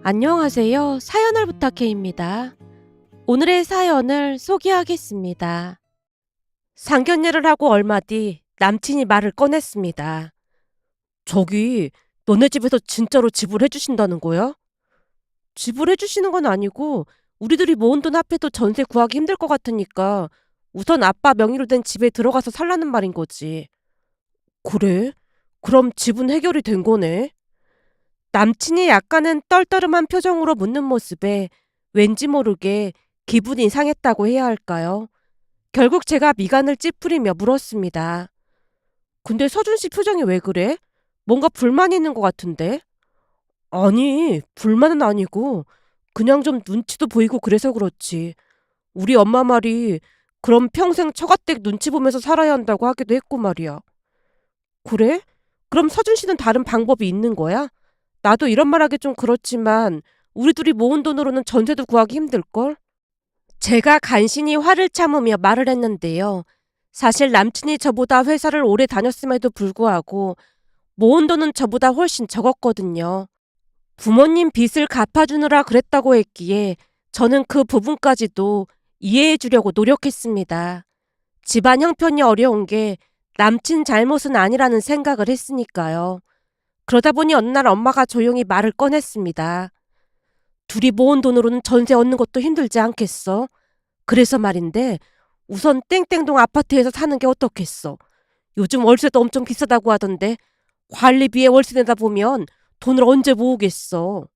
안녕하세요. 사연을 부탁해입니다. 오늘의 사연을 소개하겠습니다. 상견례를 하고 얼마 뒤 남친이 말을 꺼냈습니다. 저기, 너네 집에서 진짜로 지불해주신다는 거야? 지불해주시는 건 아니고 우리들이 모은 돈 합해도 전세 구하기 힘들 것 같으니까 우선 아빠 명의로 된 집에 들어가서 살라는 말인 거지. 그래? 그럼 집은 해결이 된 거네? 남친이 약간은 떨떠름한 표정으로 묻는 모습에 왠지 모르게 기분이 상했다고 해야 할까요? 결국 제가 미간을 찌푸리며 물었습니다. 근데 서준 씨 표정이 왜 그래? 뭔가 불만이 있는 것 같은데? 아니, 불만은 아니고 그냥 좀 눈치도 보이고 그래서 그렇지. 우리 엄마 말이 그럼 평생 처가댁 눈치 보면서 살아야 한다고 하기도 했고 말이야. 그래? 그럼 서준 씨는 다른 방법이 있는 거야? 나도 이런 말하기 좀 그렇지만 우리 둘이 모은 돈으로는 전세도 구하기 힘들걸? 제가 간신히 화를 참으며 말을 했는데요. 사실 남친이 저보다 회사를 오래 다녔음에도 불구하고 모은 돈은 저보다 훨씬 적었거든요. 부모님 빚을 갚아주느라 그랬다고 했기에 저는 그 부분까지도 이해해 주려고 노력했습니다. 집안 형편이 어려운 게 남친 잘못은 아니라는 생각을 했으니까요. 그러다 보니 어느 날 엄마가 조용히 말을 꺼냈습니다. 둘이 모은 돈으로는 전세 얻는 것도 힘들지 않겠어? 그래서 말인데 우선 땡땡동 아파트에서 사는 게 어떻겠어? 요즘 월세도 엄청 비싸다고 하던데 관리비에 월세 내다 보면 돈을 언제 모으겠어?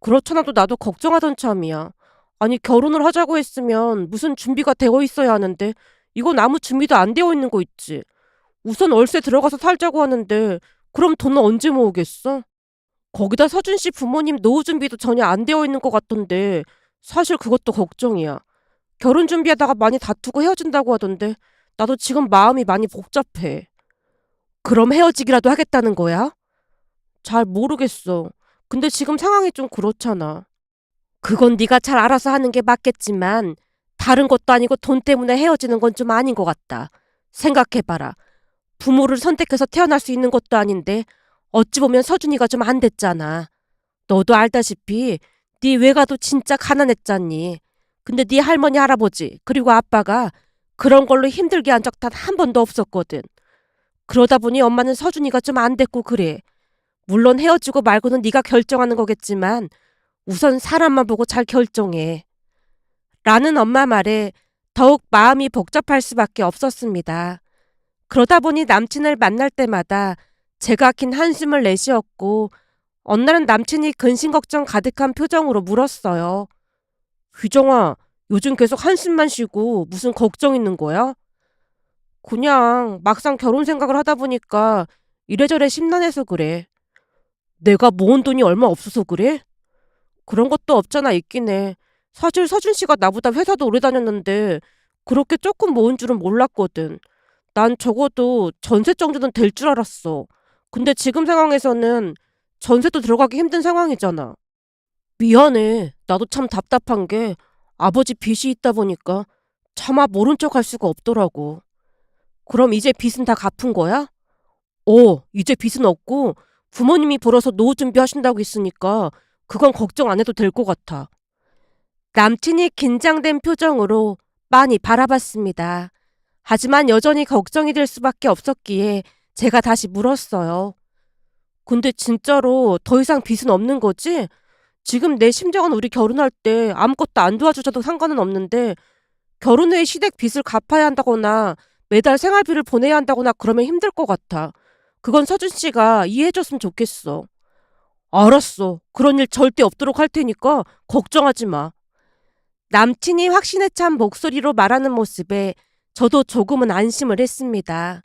그렇잖아도 나도 걱정하던 참이야. 아니 결혼을 하자고 했으면 무슨 준비가 되어 있어야 하는데 이건 아무 준비도 안 되어 있는 거 있지. 우선 월세 들어가서 살자고 하는데 그럼 돈은 언제 모으겠어? 거기다 서준 씨 부모님 노후 준비도 전혀 안 되어 있는 것 같던데 사실 그것도 걱정이야. 결혼 준비하다가 많이 다투고 헤어진다고 하던데 나도 지금 마음이 많이 복잡해. 그럼 헤어지기라도 하겠다는 거야? 잘 모르겠어. 근데 지금 상황이 좀 그렇잖아. 그건 네가 잘 알아서 하는 게 맞겠지만 다른 것도 아니고 돈 때문에 헤어지는 건 좀 아닌 것 같다. 생각해봐라. 부모를 선택해서 태어날 수 있는 것도 아닌데 어찌 보면 서준이가 좀 안 됐잖아. 너도 알다시피 네 외가도 진짜 가난했잖니. 근데 네 할머니 할아버지 그리고 아빠가 그런 걸로 힘들게 한 적 단 한 번도 없었거든. 그러다 보니 엄마는 서준이가 좀 안 됐고 그래. 물론 헤어지고 말고는 네가 결정하는 거겠지만 우선 사람만 보고 잘 결정해. 라는 엄마 말에 더욱 마음이 복잡할 수밖에 없었습니다. 그러다 보니 남친을 만날 때마다 제가 긴 한숨을 내쉬었고 어느 날은 남친이 근심 걱정 가득한 표정으로 물었어요. 휘정아, 요즘 계속 한숨만 쉬고 무슨 걱정 있는 거야? 그냥 막상 결혼 생각을 하다 보니까 이래저래 심란해서 그래. 내가 모은 돈이 얼마 없어서 그래? 그런 것도 없잖아 있긴 해. 사실 서준 씨가 나보다 회사도 오래 다녔는데 그렇게 조금 모은 줄은 몰랐거든. 난 적어도 전세 정도는 될 줄 알았어. 근데 지금 상황에서는 전세도 들어가기 힘든 상황이잖아. 미안해. 나도 참 답답한 게 아버지 빚이 있다 보니까 차마 모른 척 할 수가 없더라고. 그럼 이제 빚은 다 갚은 거야? 이제 빚은 없고 부모님이 벌어서 노후 준비하신다고 했으니까 그건 걱정 안 해도 될 것 같아. 남친이 긴장된 표정으로 많이 바라봤습니다. 하지만 여전히 걱정이 될 수밖에 없었기에 제가 다시 물었어요. 근데 진짜로 더 이상 빚은 없는 거지? 지금 내 심정은 우리 결혼할 때 아무것도 안 도와주셔도 상관은 없는데 결혼 후에 시댁 빚을 갚아야 한다거나 매달 생활비를 보내야 한다거나 그러면 힘들 것 같아. 그건 서준 씨가 이해해줬으면 좋겠어. 알았어. 그런 일 절대 없도록 할 테니까 걱정하지 마. 남친이 확신에 찬 목소리로 말하는 모습에 저도 조금은 안심을 했습니다.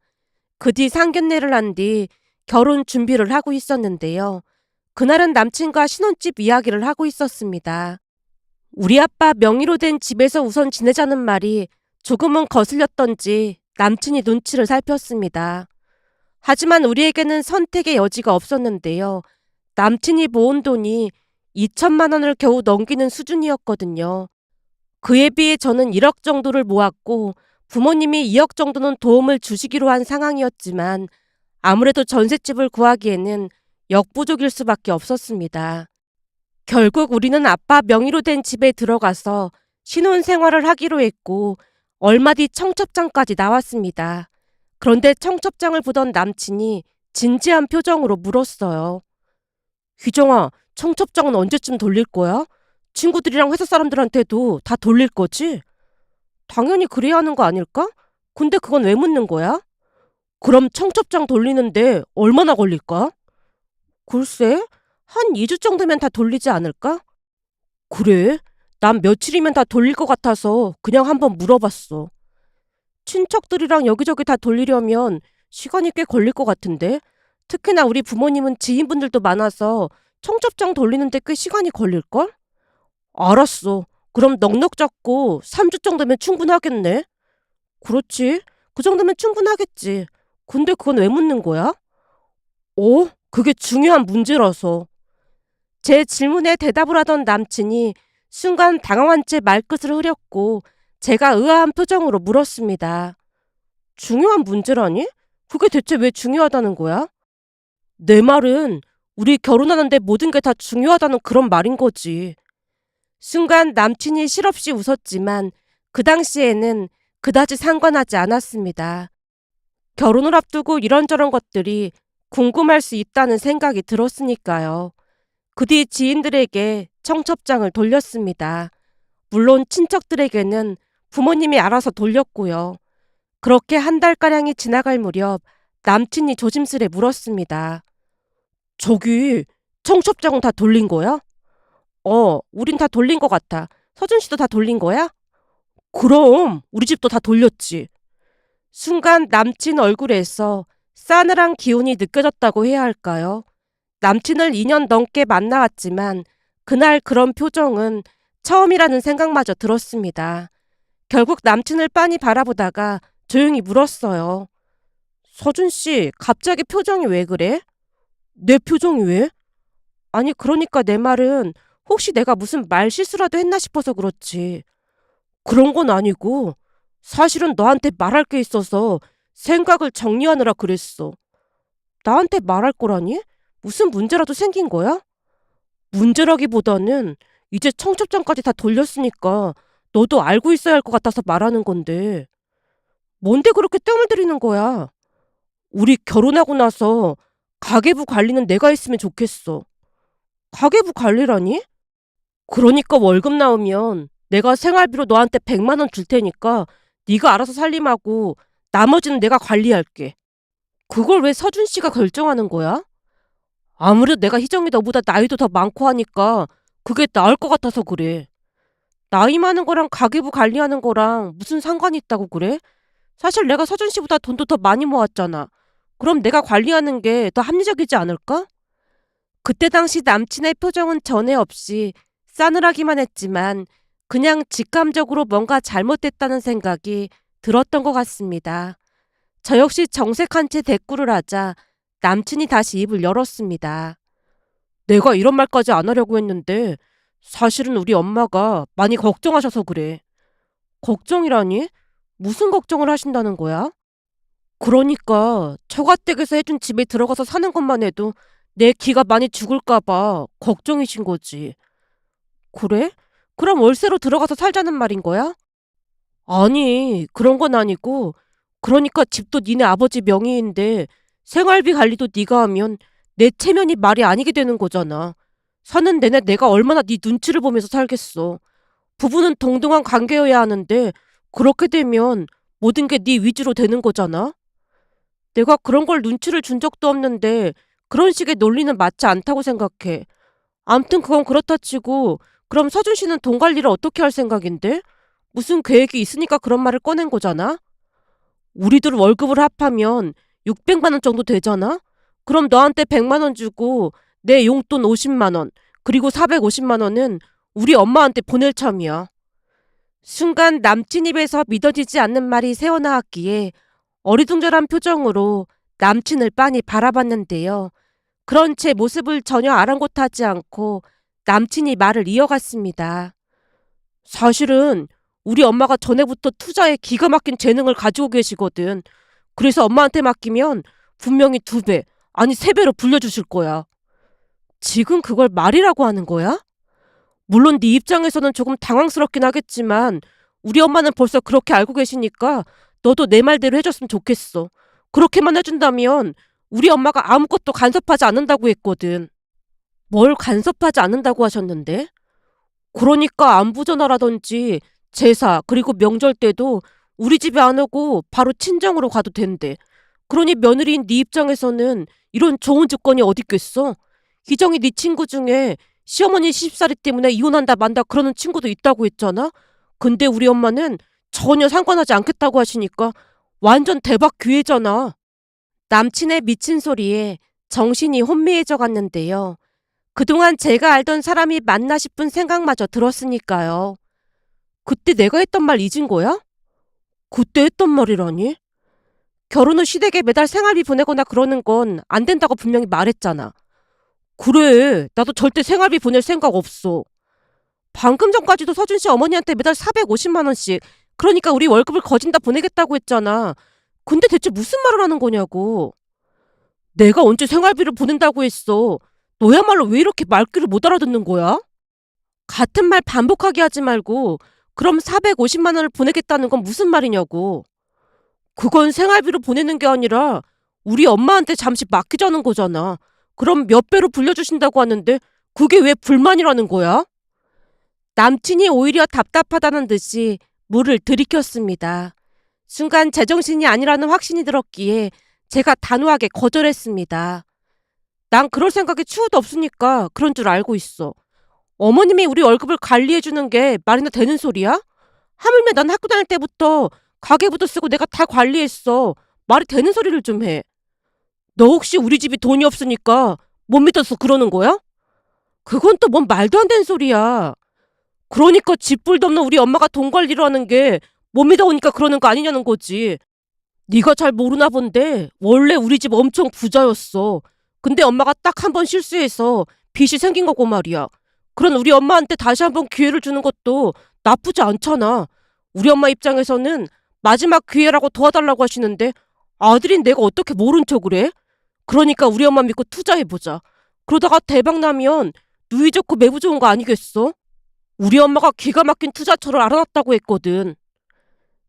그 뒤 상견례를 한 뒤 결혼 준비를 하고 있었는데요. 그날은 남친과 신혼집 이야기를 하고 있었습니다. 우리 아빠 명의로 된 집에서 우선 지내자는 말이 조금은 거슬렸던지 남친이 눈치를 살폈습니다. 하지만 우리에게는 선택의 여지가 없었는데요. 남친이 모은 돈이 2천만 원을 겨우 넘기는 수준이었거든요. 그에 비해 저는 1억 정도를 모았고 부모님이 2억 정도는 도움을 주시기로 한 상황이었지만 아무래도 전셋집을 구하기에는 역부족일 수밖에 없었습니다. 결국 우리는 아빠 명의로 된 집에 들어가서 신혼생활을 하기로 했고 얼마 뒤 청첩장까지 나왔습니다. 그런데 청첩장을 보던 남친이 진지한 표정으로 물었어요. 희정아, 청첩장은 언제쯤 돌릴 거야? 친구들이랑 회사 사람들한테도 다 돌릴 거지? 당연히 그래야 하는 거 아닐까? 근데 그건 왜 묻는 거야? 그럼 청첩장 돌리는데 얼마나 걸릴까? 글쎄, 한 2주 정도면 다 돌리지 않을까? 그래? 난 며칠이면 다 돌릴 것 같아서 그냥 한번 물어봤어. 친척들이랑 여기저기 다 돌리려면 시간이 꽤 걸릴 것 같은데? 특히나 우리 부모님은 지인분들도 많아서 청첩장 돌리는데 꽤 시간이 걸릴걸? 알았어. 그럼 넉넉 잡고 3주 정도면 충분하겠네. 그렇지. 그 정도면 충분하겠지. 근데 그건 왜 묻는 거야? 그게 중요한 문제라서. 제 질문에 대답을 하던 남친이 순간 당황한 채 말끝을 흐렸고 제가 의아한 표정으로 물었습니다. 중요한 문제라니? 그게 대체 왜 중요하다는 거야? 내 말은 우리 결혼하는데 모든 게 다 중요하다는 그런 말인 거지. 순간 남친이 실없이 웃었지만 그 당시에는 그다지 상관하지 않았습니다. 결혼을 앞두고 이런저런 것들이 궁금할 수 있다는 생각이 들었으니까요. 그 뒤 지인들에게 청첩장을 돌렸습니다. 물론 친척들에게는 부모님이 알아서 돌렸고요. 그렇게 한 달가량이 지나갈 무렵 남친이 조심스레 물었습니다. 저기 청첩장은 다 돌린 거야? 우린 다 돌린 것 같아. 서준 씨도 다 돌린 거야? 그럼 우리 집도 다 돌렸지. 순간 남친 얼굴에서 싸늘한 기운이 느껴졌다고 해야 할까요? 남친을 2년 넘게 만나왔지만 그날 그런 표정은 처음이라는 생각마저 들었습니다. 결국 남친을 빤히 바라보다가 조용히 물었어요. 서준 씨, 갑자기 표정이 왜 그래? 내 표정이 왜? 아니, 그러니까 내 말은 혹시 내가 무슨 말 실수라도 했나 싶어서 그렇지. 그런 건 아니고 사실은 너한테 말할 게 있어서 생각을 정리하느라 그랬어. 나한테 말할 거라니? 무슨 문제라도 생긴 거야? 문제라기보다는 이제 청첩장까지 다 돌렸으니까 너도 알고 있어야 할 것 같아서 말하는 건데. 뭔데 그렇게 뜸을 들이는 거야? 우리 결혼하고 나서 가계부 관리는 내가 했으면 좋겠어. 가계부 관리라니? 그러니까 월급 나오면 내가 생활비로 너한테 100만 원 줄 테니까 네가 알아서 살림하고 나머지는 내가 관리할게. 그걸 왜 서준 씨가 결정하는 거야? 아무래도 내가 희정이 너보다 나이도 더 많고 하니까 그게 나을 것 같아서 그래. 나이 많은 거랑 가계부 관리하는 거랑 무슨 상관이 있다고 그래? 사실 내가 서준 씨보다 돈도 더 많이 모았잖아. 그럼 내가 관리하는 게 더 합리적이지 않을까? 그때 당시 남친의 표정은 전에 없이 싸늘하기만 했지만 그냥 직감적으로 뭔가 잘못됐다는 생각이 들었던 것 같습니다. 저 역시 정색한 채 대꾸를 하자 남친이 다시 입을 열었습니다. 내가 이런 말까지 안 하려고 했는데 사실은 우리 엄마가 많이 걱정하셔서 그래. 걱정이라니? 무슨 걱정을 하신다는 거야? 그러니까 처가댁에서 해준 집에 들어가서 사는 것만 해도 내 기가 많이 죽을까 봐 걱정이신 거지. 그래? 그럼 월세로 들어가서 살자는 말인 거야? 아니, 그런 건 아니고 그러니까 집도 니네 아버지 명의인데 생활비 관리도 네가 하면 내 체면이 말이 아니게 되는 거잖아. 사는 내내 내가 얼마나 네 눈치를 보면서 살겠어. 부부는 동등한 관계여야 하는데 그렇게 되면 모든 게 네 위주로 되는 거잖아. 내가 그런 걸 눈치를 준 적도 없는데 그런 식의 논리는 맞지 않다고 생각해. 암튼 그건 그렇다 치고 그럼 서준 씨는 돈 관리를 어떻게 할 생각인데? 무슨 계획이 있으니까 그런 말을 꺼낸 거잖아? 우리들 월급을 합하면 600만 원 정도 되잖아? 그럼 너한테 100만 원 주고 내 용돈 50만 원 그리고 450만 원은 우리 엄마한테 보낼 참이야. 순간 남친 입에서 믿어지지 않는 말이 새어나왔기에 어리둥절한 표정으로 남친을 빤히 바라봤는데요. 그런 제 모습을 전혀 아랑곳하지 않고 남친이 말을 이어갔습니다. 사실은 우리 엄마가 전에부터 투자에 기가 막힌 재능을 가지고 계시거든. 그래서 엄마한테 맡기면 분명히 2배, 아니 3배로 불려주실 거야. 지금 그걸 말이라고 하는 거야? 물론 네 입장에서는 조금 당황스럽긴 하겠지만 우리 엄마는 벌써 그렇게 알고 계시니까 너도 내 말대로 해줬으면 좋겠어. 그렇게만 해준다면 우리 엄마가 아무것도 간섭하지 않는다고 했거든. 뭘 간섭하지 않는다고 하셨는데? 그러니까 안부 전화라든지 제사 그리고 명절 때도 우리 집에 안 오고 바로 친정으로 가도 된대. 그러니 며느리인 네 입장에서는 이런 좋은 조건이 어딨겠어? 희정이 네 친구 중에 시어머니 시집살이 때문에 이혼한다 만다 그러는 친구도 있다고 했잖아? 근데 우리 엄마는 전혀 상관하지 않겠다고 하시니까 완전 대박 기회잖아. 남친의 미친 소리에 정신이 혼미해져 갔는데요. 그동안 제가 알던 사람이 맞나 싶은 생각마저 들었으니까요. 그때 내가 했던 말 잊은 거야? 그때 했던 말이라니? 결혼 후 시댁에 매달 생활비 보내거나 그러는 건 안 된다고 분명히 말했잖아. 그래, 나도 절대 생활비 보낼 생각 없어. 방금 전까지도 서준 씨 어머니한테 매달 450만 원씩, 그러니까 우리 월급을 거진다 보내겠다고 했잖아. 근데 대체 무슨 말을 하는 거냐고. 내가 언제 생활비를 보낸다고 했어. 너야말로 왜 이렇게 말귀를 못 알아듣는 거야? 같은 말 반복하게 하지 말고 그럼 450만 원을 보내겠다는 건 무슨 말이냐고. 그건 생활비로 보내는 게 아니라 우리 엄마한테 잠시 맡기자는 거잖아. 그럼 몇 배로 불려주신다고 하는데 그게 왜 불만이라는 거야? 남친이 오히려 답답하다는 듯이 물을 들이켰습니다. 순간 제정신이 아니라는 확신이 들었기에 제가 단호하게 거절했습니다. 난 그럴 생각에 추호도 없으니까 그런 줄 알고 있어. 어머님이 우리 월급을 관리해주는 게 말이나 되는 소리야? 하물며 난 학교 다닐 때부터 가계부도 쓰고 내가 다 관리했어. 말이 되는 소리를 좀 해. 너 혹시 우리 집이 돈이 없으니까 못 믿어서 그러는 거야? 그건 또 뭔 말도 안 되는 소리야. 그러니까 집불도 없는 우리 엄마가 돈 관리를 하는 게 못 믿어오니까 그러는 거 아니냐는 거지. 네가 잘 모르나 본데 원래 우리 집 엄청 부자였어. 근데 엄마가 딱 한 번 실수해서 빚이 생긴 거고 말이야. 그런 우리 엄마한테 다시 한번 기회를 주는 것도 나쁘지 않잖아. 우리 엄마 입장에서는 마지막 기회라고 도와달라고 하시는데 아들인 내가 어떻게 모른 척을 해? 그러니까 우리 엄마 믿고 투자해보자. 그러다가 대박 나면 누이 좋고 매부 좋은 거 아니겠어? 우리 엄마가 기가 막힌 투자처를 알아놨다고 했거든.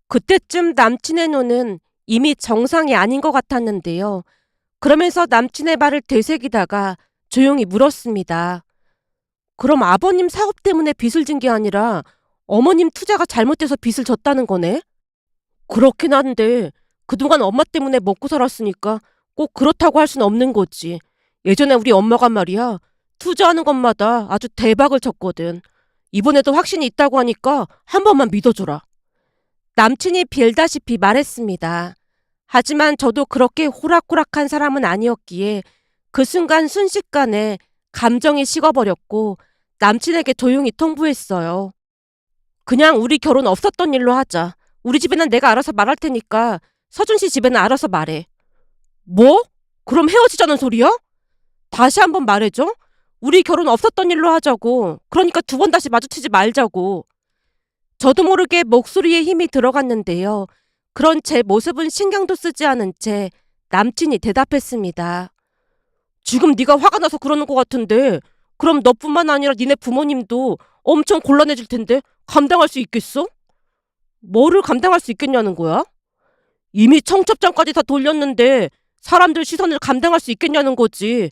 그때쯤 남친의 눈은 이미 정상이 아닌 것 같았는데요. 그러면서 남친의 말을 되새기다가 조용히 물었습니다. 그럼 아버님 사업 때문에 빚을 진 게 아니라 어머님 투자가 잘못돼서 빚을 졌다는 거네? 그렇긴 한데 그동안 엄마 때문에 먹고 살았으니까 꼭 그렇다고 할 순 없는 거지. 예전에 우리 엄마가 말이야. 투자하는 것마다 아주 대박을 쳤거든. 이번에도 확신이 있다고 하니까 한 번만 믿어줘라. 남친이 빌다시피 말했습니다. 하지만 저도 그렇게 호락호락한 사람은 아니었기에 그 순간 순식간에 감정이 식어버렸고 남친에게 조용히 통보했어요. 그냥 우리 결혼 없었던 일로 하자. 우리 집에는 내가 알아서 말할 테니까 서준 씨 집에는 알아서 말해. 뭐? 그럼 헤어지자는 소리야? 다시 한번 말해줘. 우리 결혼 없었던 일로 하자고. 그러니까 두 번 다시 마주치지 말자고. 저도 모르게 목소리에 힘이 들어갔는데요. 그런 제 모습은 신경도 쓰지 않은 채 남친이 대답했습니다. 지금 네가 화가 나서 그러는 것 같은데 그럼 너뿐만 아니라 니네 부모님도 엄청 곤란해질 텐데 감당할 수 있겠어? 뭐를 감당할 수 있겠냐는 거야? 이미 청첩장까지 다 돌렸는데 사람들 시선을 감당할 수 있겠냐는 거지.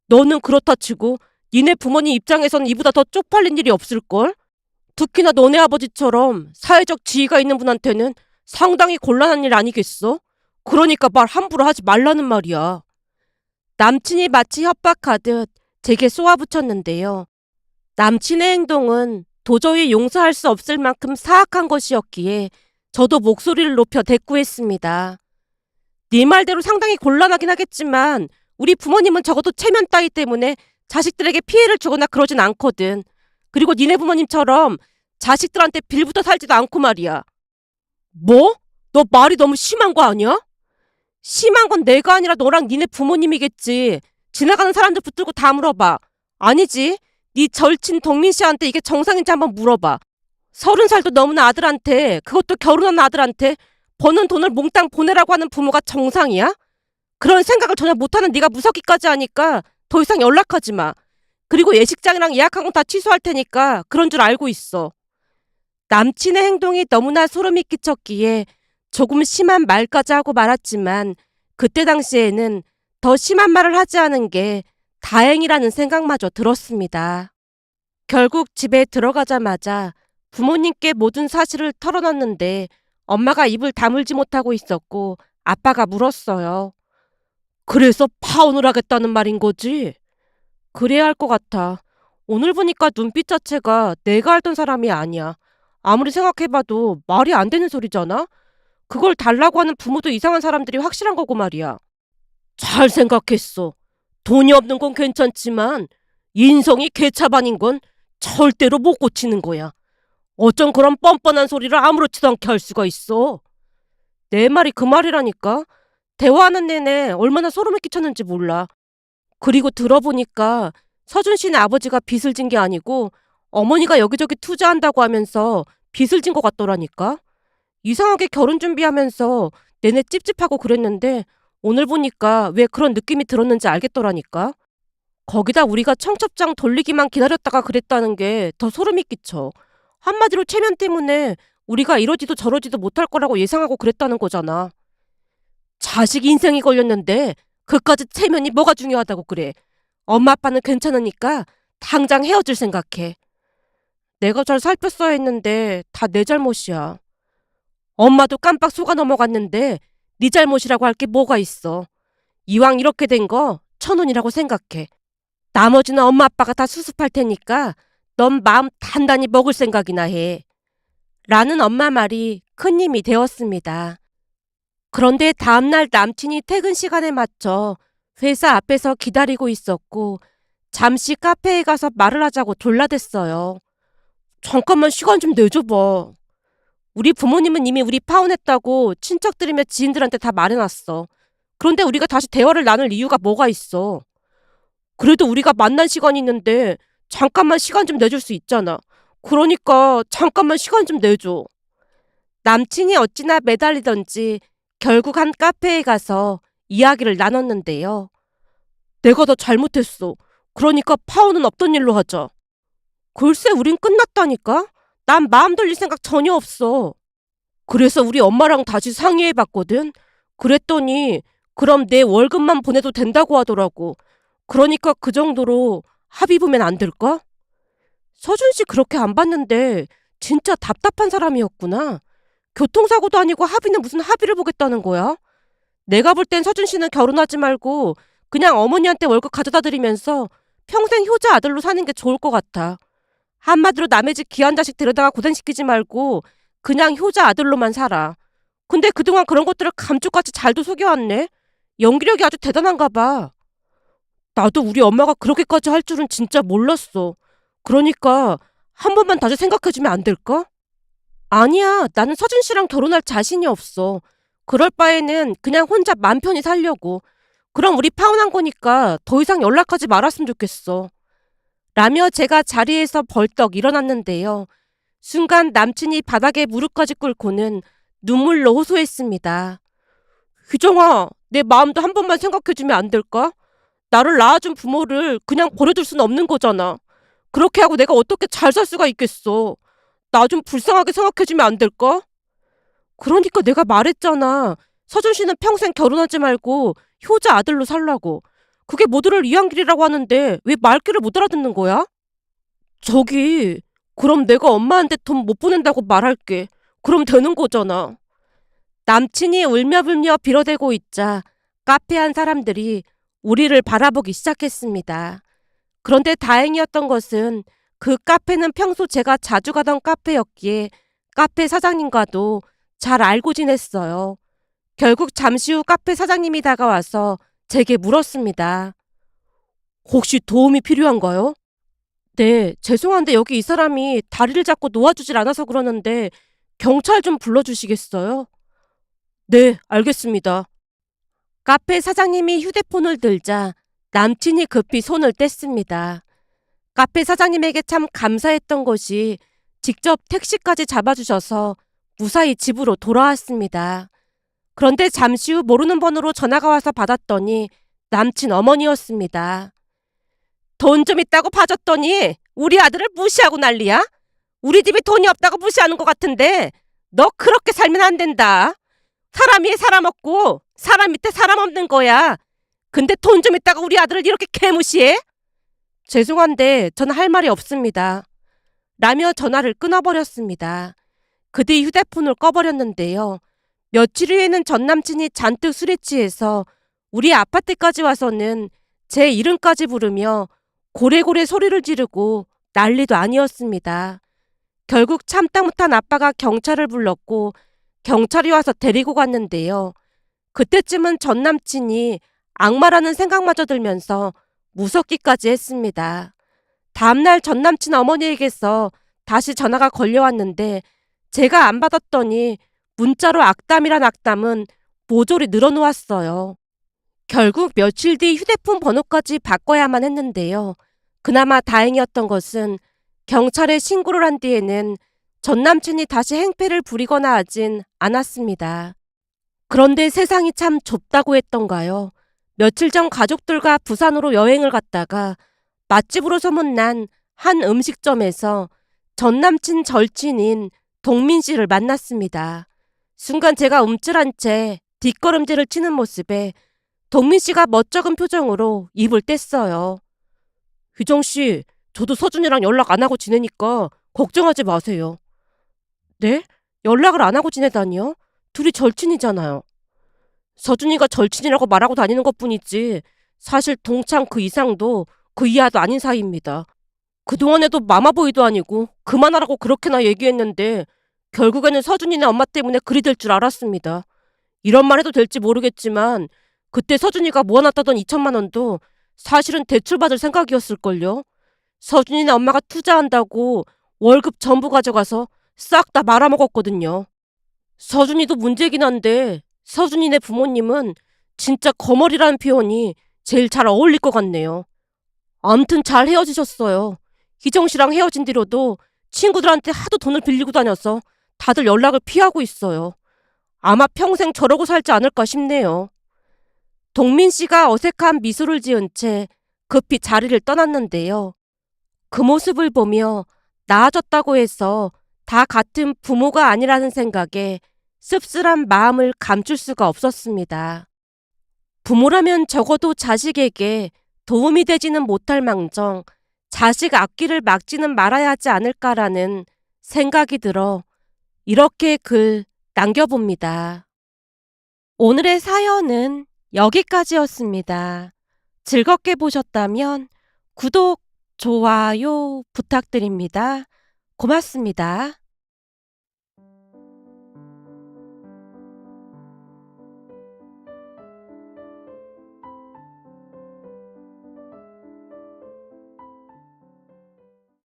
너는 그렇다 치고 니네 부모님 입장에선 이보다 더 쪽팔린 일이 없을걸? 특히나 너네 아버지처럼 사회적 지위가 있는 분한테는 상당히 곤란한 일 아니겠어? 그러니까 말 함부로 하지 말라는 말이야. 남친이 마치 협박하듯 제게 쏘아붙였는데요. 남친의 행동은 도저히 용서할 수 없을 만큼 사악한 것이었기에 저도 목소리를 높여 대꾸했습니다. 네 말대로 상당히 곤란하긴 하겠지만 우리 부모님은 적어도 체면 따위 때문에 자식들에게 피해를 주거나 그러진 않거든. 그리고 니네 부모님처럼 자식들한테 빌부터 살지도 않고 말이야. 뭐? 너 말이 너무 심한 거 아니야? 심한 건 내가 아니라 너랑 니네 부모님이겠지. 지나가는 사람들 붙들고 다 물어봐. 아니지. 네 절친 동민 씨한테 이게 정상인지 한번 물어봐. 30살도 넘은 아들한테, 그것도 결혼한 아들한테 버는 돈을 몽땅 보내라고 하는 부모가 정상이야? 그런 생각을 전혀 못하는 네가 무섭기까지 하니까 더 이상 연락하지 마. 그리고 예식장이랑 예약한 거 다 취소할 테니까 그런 줄 알고 있어. 남친의 행동이 너무나 소름이 끼쳤기에 조금 심한 말까지 하고 말았지만 그때 당시에는 더 심한 말을 하지 않은 게 다행이라는 생각마저 들었습니다. 결국 집에 들어가자마자 부모님께 모든 사실을 털어놨는데 엄마가 입을 다물지 못하고 있었고 아빠가 물었어요. 그래서 파혼을 하겠다는 말인 거지? 그래야 할 것 같아. 오늘 보니까 눈빛 자체가 내가 알던 사람이 아니야. 아무리 생각해봐도 말이 안 되는 소리잖아? 그걸 달라고 하는 부모도 이상한 사람들이 확실한 거고 말이야. 잘 생각했어. 돈이 없는 건 괜찮지만 인성이 개차반인 건 절대로 못 고치는 거야. 어쩜 그런 뻔뻔한 소리를 아무렇지도 않게 할 수가 있어. 내 말이 그 말이라니까. 대화하는 내내 얼마나 소름이 끼쳤는지 몰라. 그리고 들어보니까 서준 씨네 아버지가 빚을 진 게 아니고 어머니가 여기저기 투자한다고 하면서 빚을 진 것 같더라니까. 이상하게 결혼 준비하면서 내내 찝찝하고 그랬는데 오늘 보니까 왜 그런 느낌이 들었는지 알겠더라니까. 거기다 우리가 청첩장 돌리기만 기다렸다가 그랬다는 게 더 소름이 끼쳐. 한마디로 체면 때문에 우리가 이러지도 저러지도 못할 거라고 예상하고 그랬다는 거잖아. 자식 인생이 걸렸는데 그까짓 체면이 뭐가 중요하다고 그래. 엄마 아빠는 괜찮으니까 당장 헤어질 생각해. 내가 잘 살폈어야 했는데 다 내 잘못이야. 엄마도 깜빡 속아 넘어갔는데 네 잘못이라고 할 게 뭐가 있어. 이왕 이렇게 된 거 천운이라고 생각해. 나머지는 엄마 아빠가 다 수습할 테니까 넌 마음 단단히 먹을 생각이나 해. 라는 엄마 말이 큰 힘이 되었습니다. 그런데 다음날 남친이 퇴근 시간에 맞춰 회사 앞에서 기다리고 있었고 잠시 카페에 가서 말을 하자고 졸라댔어요. 잠깐만 시간 좀 내줘봐. 우리 부모님은 이미 우리 파혼했다고 친척들이며 지인들한테 다 말해놨어. 그런데 우리가 다시 대화를 나눌 이유가 뭐가 있어. 그래도 우리가 만난 시간이 있는데 잠깐만 시간 좀 내줄 수 있잖아. 그러니까 잠깐만 시간 좀 내줘. 남친이 어찌나 매달리던지 결국 한 카페에 가서 이야기를 나눴는데요. 내가 더 잘못했어. 그러니까 파혼은 없던 일로 하자. 글쎄 우린 끝났다니까? 난 마음 돌릴 생각 전혀 없어. 그래서 우리 엄마랑 다시 상의해봤거든. 그랬더니 그럼 내 월급만 보내도 된다고 하더라고. 그러니까 그 정도로 합의 보면 안 될까? 서준 씨 그렇게 안 봤는데 진짜 답답한 사람이었구나. 교통사고도 아니고 합의는 무슨 합의를 보겠다는 거야? 내가 볼 땐 서준 씨는 결혼하지 말고 그냥 어머니한테 월급 가져다 드리면서 평생 효자 아들로 사는 게 좋을 것 같아. 한마디로 남의 집 귀한 자식 데려다가 고생시키지 말고 그냥 효자 아들로만 살아. 근데 그동안 그런 것들을 감쪽같이 잘도 속여왔네. 연기력이 아주 대단한가 봐. 나도 우리 엄마가 그렇게까지 할 줄은 진짜 몰랐어. 그러니까 한 번만 다시 생각해주면 안 될까? 아니야, 나는 서준 씨랑 결혼할 자신이 없어. 그럴 바에는 그냥 혼자 맘 편히 살려고. 그럼 우리 파혼한 거니까 더 이상 연락하지 말았으면 좋겠어. 라며 제가 자리에서 벌떡 일어났는데요. 순간 남친이 바닥에 무릎까지 꿇고는 눈물로 호소했습니다. 희정아, 내 마음도 한 번만 생각해주면 안 될까? 나를 낳아준 부모를 그냥 버려둘 순 없는 거잖아. 그렇게 하고 내가 어떻게 잘 살 수가 있겠어. 나 좀 불쌍하게 생각해주면 안 될까? 그러니까 내가 말했잖아. 서준 씨는 평생 결혼하지 말고 효자 아들로 살라고. 그게 모두를 위한 길이라고 하는데 왜 말귀를 못 알아듣는 거야? 저기, 그럼 내가 엄마한테 돈 못 보낸다고 말할게. 그럼 되는 거잖아. 남친이 울며불며 빌어대고 있자 카페 안 사람들이 우리를 바라보기 시작했습니다. 그런데 다행이었던 것은 그 카페는 평소 제가 자주 가던 카페였기에 카페 사장님과도 잘 알고 지냈어요. 결국 잠시 후 카페 사장님이 다가와서 제게 물었습니다. 혹시 도움이 필요한가요? 네, 죄송한데 여기 이 사람이 다리를 잡고 놓아주질 않아서 그러는데 경찰 좀 불러주시겠어요? 네, 알겠습니다. 카페 사장님이 휴대폰을 들자 남친이 급히 손을 뗐습니다. 카페 사장님에게 참 감사했던 것이 직접 택시까지 잡아주셔서 무사히 집으로 돌아왔습니다. 그런데 잠시 후 모르는 번호로 전화가 와서 받았더니 남친 어머니였습니다. 돈 좀 있다고 봐줬더니 우리 아들을 무시하고 난리야? 우리 집이 돈이 없다고 무시하는 것 같은데 너 그렇게 살면 안 된다. 사람 위에 사람 없고 사람 밑에 사람 없는 거야. 근데 돈 좀 있다가 우리 아들을 이렇게 개무시해? 죄송한데 저는 할 말이 없습니다. 라며 전화를 끊어버렸습니다. 그 뒤 휴대폰을 꺼버렸는데요. 며칠 후에는 전 남친이 잔뜩 술에 취해서 우리 아파트까지 와서는 제 이름까지 부르며 고래고래 소리를 지르고 난리도 아니었습니다. 결국 참다 못한 아빠가 경찰을 불렀고 경찰이 와서 데리고 갔는데요. 그때쯤은 전 남친이 악마라는 생각마저 들면서 무섭기까지 했습니다. 다음날 전 남친 어머니에게서 다시 전화가 걸려왔는데 제가 안 받았더니 문자로 악담이란 악담은 모조리 늘어놓았어요. 결국 며칠 뒤 휴대폰 번호까지 바꿔야만 했는데요. 그나마 다행이었던 것은 경찰에 신고를 한 뒤에는 전 남친이 다시 행패를 부리거나 하진 않았습니다. 그런데 세상이 참 좁다고 했던가요. 며칠 전 가족들과 부산으로 여행을 갔다가 맛집으로 소문난 한 음식점에서 전 남친 절친인 동민 씨를 만났습니다. 순간 제가 움찔한 채 뒷걸음질을 치는 모습에 동민 씨가 멋쩍은 표정으로 입을 뗐어요. 희정 씨, 저도 서준이랑 연락 안 하고 지내니까 걱정하지 마세요. 네? 연락을 안 하고 지내다니요? 둘이 절친이잖아요. 서준이가 절친이라고 말하고 다니는 것뿐이지 사실 동창 그 이상도 그 이하도 아닌 사이입니다. 그동안에도 마마보이도 아니고 그만하라고 그렇게나 얘기했는데 결국에는 서준이네 엄마 때문에 그리 될 줄 알았습니다. 이런 말 해도 될지 모르겠지만 그때 서준이가 모아놨다던 2천만 원도 사실은 대출받을 생각이었을걸요. 서준이네 엄마가 투자한다고 월급 전부 가져가서 싹 다 말아먹었거든요. 서준이도 문제긴 한데 서준이네 부모님은 진짜 거머리라는 표현이 제일 잘 어울릴 것 같네요. 암튼 잘 헤어지셨어요. 희정 씨랑 헤어진 뒤로도 친구들한테 하도 돈을 빌리고 다녀서 다들 연락을 피하고 있어요. 아마 평생 저러고 살지 않을까 싶네요. 동민 씨가 어색한 미소를 지은 채 급히 자리를 떠났는데요. 그 모습을 보며 나아졌다고 해서 다 같은 부모가 아니라는 생각에 씁쓸한 마음을 감출 수가 없었습니다. 부모라면 적어도 자식에게 도움이 되지는 못할 망정 자식 앞길을 막지는 말아야 하지 않을까라는 생각이 들어 이렇게 글 남겨봅니다. 오늘의 사연은 여기까지였습니다. 즐겁게 보셨다면 구독, 좋아요 부탁드립니다. 고맙습니다.